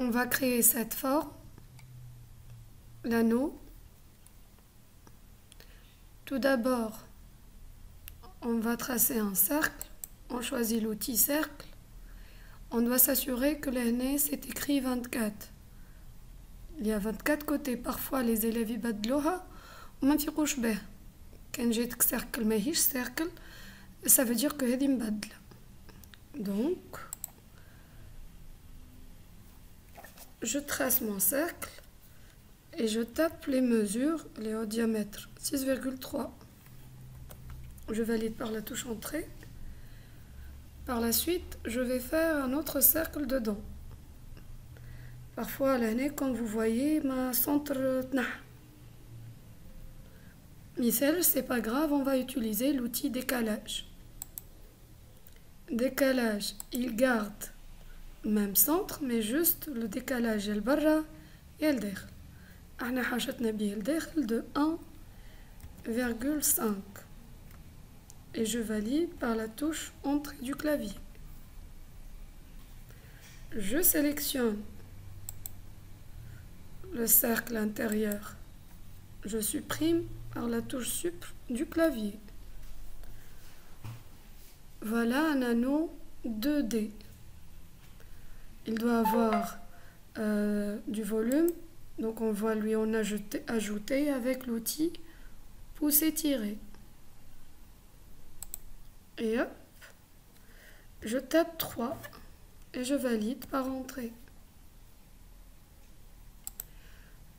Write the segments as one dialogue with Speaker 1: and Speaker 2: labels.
Speaker 1: On va créer cette forme, l'anneau. Tout d'abord, on va tracer un cercle. On choisit l'outil cercle. On doit s'assurer que l'année c'est écrit 24. Il y a 24 côtés. Parfois les élèves يبدلوها وما نفيقوش به. كان جاتك cercle ماهيش cercle, ça veut dire que هذه مبدلة. Donc, je trace mon cercle et je tape les mesures, les hauts diamètres 6,3. Je valide par la touche entrée. Par la suite, je vais faire un autre cercle dedans. Parfois, l'année, comme vous voyez, ma centre tnah. Michel, c'est pas grave, on va utiliser l'outil décalage. Décalage, il garde même centre, mais juste le décalage est le barra et le derrière. On a حاجتنا بيه الداخل de 1,5. Et je valide par la touche entrée du clavier. Je sélectionne le cercle intérieur. Je supprime par la touche sup du clavier. Voilà un anneau 2D. Il doit avoir du volume, donc on va lui en ajouter avec l'outil pousser-tirer. Et hop, je tape 3 et je valide par entrée.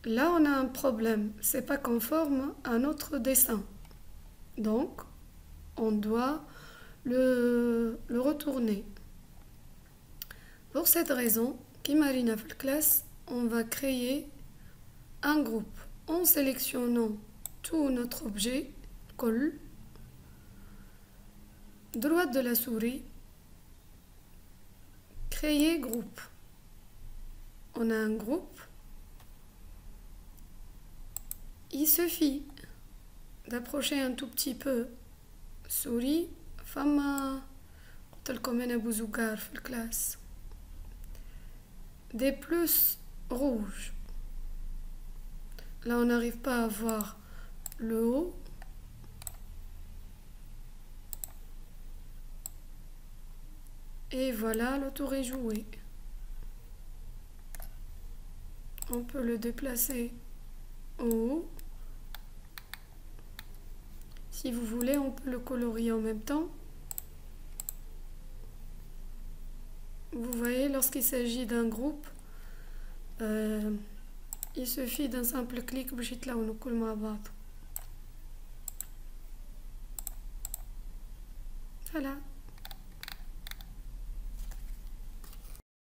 Speaker 1: Là, on a un problème, c'est pas conforme à notre dessin. Donc, on doit le retourner. Pour cette raison, Kimarina في classe, on va créer un groupe en sélectionnant tout notre objet, col, droite de la souris, créer groupe. On a un groupe. Il suffit d'approcher un tout petit peu souris, femme, tel comme un bouzougar في classe. Des plus rouges. Là, on n'arrive pas à voir le haut. Et voilà, le tour est joué. On peut le déplacer au haut. Si vous voulez, on peut le colorier en même temps. Vous voyez, lorsqu'il s'agit d'un groupe, il suffit d'un simple clic pour يتلاونوا كل مع بعض. Voilà.